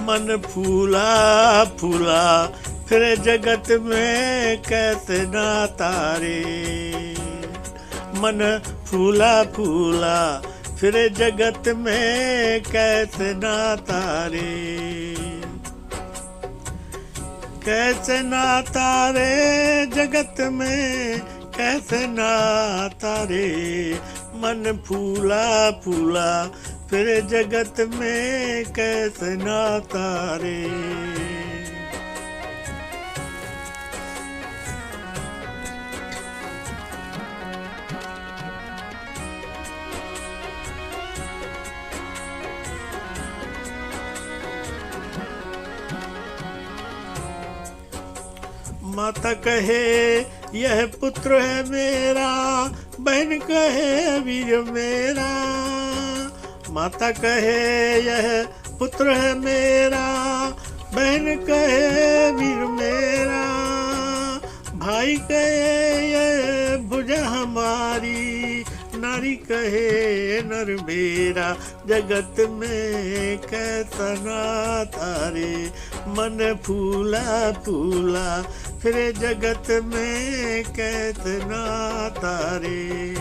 मन फूला फूला फिर जगत में कैसे ना तारे। मन फूला फूला फिर जगत में कैसे ना तारे। कैसे ना तारे जगत में कैसे ना तारे। मन फूला फूला फिर जगत में कैसे ना तारे। माता कहे यह पुत्र है मेरा, बहन कहे वीर मेरा। माता कहे यह पुत्र है मेरा, बहन कहे वीर मेरा। भाई कहे यह भुजा हमारी, नारी कहे नर मेरा। जगत में कैसा ना तारे। मन फूला फूला फिर जगत में कैसे ना तारे।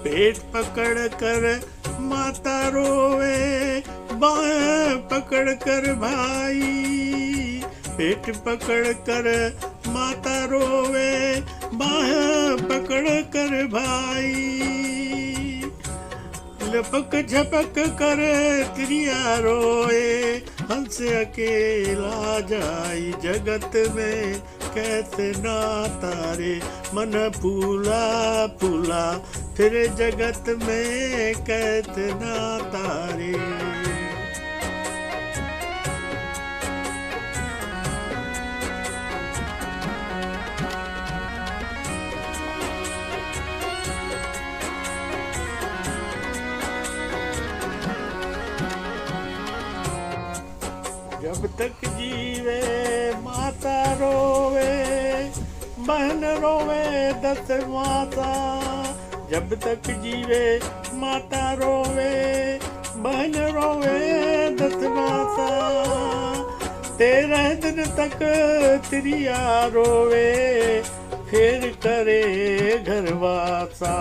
पेट पकड़ कर माता रोवे, बाएं पकड़ कर भाई। पेट पकड़ कर माता रोवे, बाएं पकड़ कर भाई। लपक झपक कर त्रिया रोए, हंस अकेला जाई। जगत में कैसे ना तारे। मन फूला फूला फिर जगत में कैसे ना तारे। जब तक जीवे माता रोवे, बहन रोवे 10 माता। जब तक जीवे माता रोवे, बहन रोवे 10 माता। 13 दिन तक त्रिया रोवे, फिर करे घरवासा।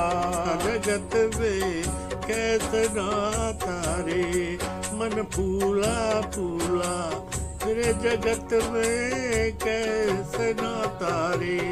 जगत में कैसे ना तारे। मन फूला फूला फिर जगत में कैसे ना तारे।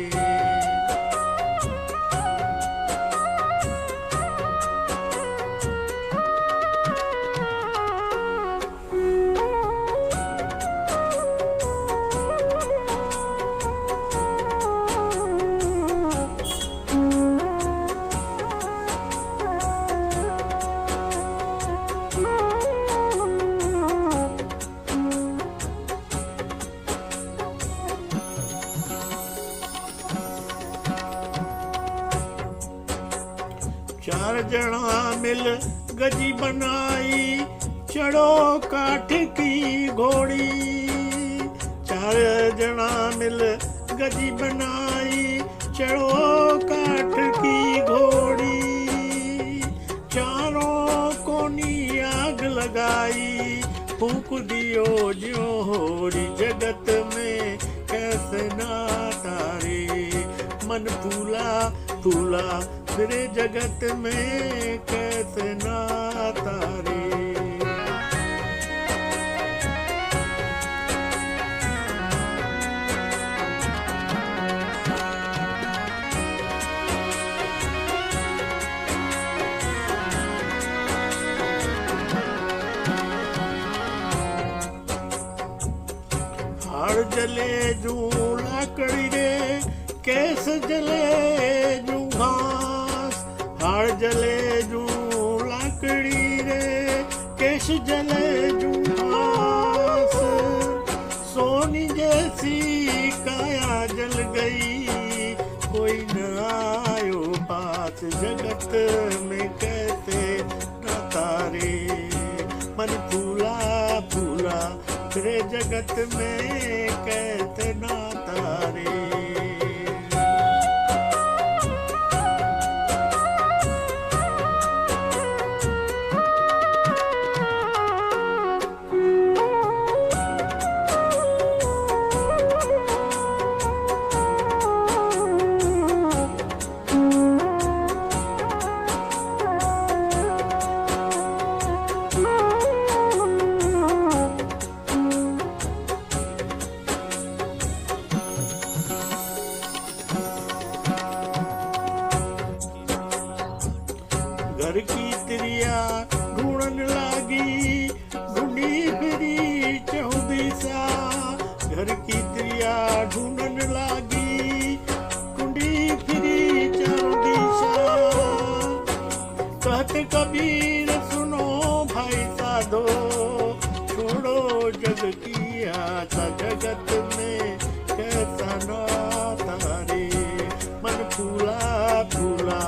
चार जना मिल गजी बनाई, चढ़ो काठ की घोड़ी। चार जना मिल गजी बनाई, चढ़ो काठ की घोड़ी। चारों कोनी आग लगाई, फूंक दियो ज्यों होरी। जगत में कैसे ना तारे। मन फूला फूला फिर जगत में कैसे ना तारे। हाड़ जले जू लाकड़ी रे, कैसे जले जू घास। हाड़ जले जू लाकड़ी रे, जले जुहास, सोनी जैसी काया जल गई, कोई न आयो पास, जगत में कैसे न तारे, मन फूला फूला फिरे जगत में कैसे न तारे। घर की त्रिया ढूंढन लागी, ढूंढी फिरी चौदिशा, घर की त्रिया ढूंढन लागी, ढूंढी फिरी चौदिशा, कहते कबीर सुनो भाई साधो, छोड़ो जग की आशा, जगत में कैसा नाता रे, मन फूला फूला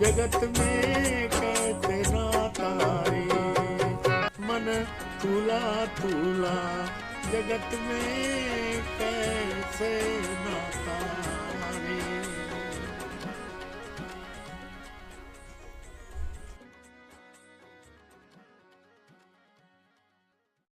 जगत में कैसे ना तारे, मन फूला फूला जगत में कैसे ना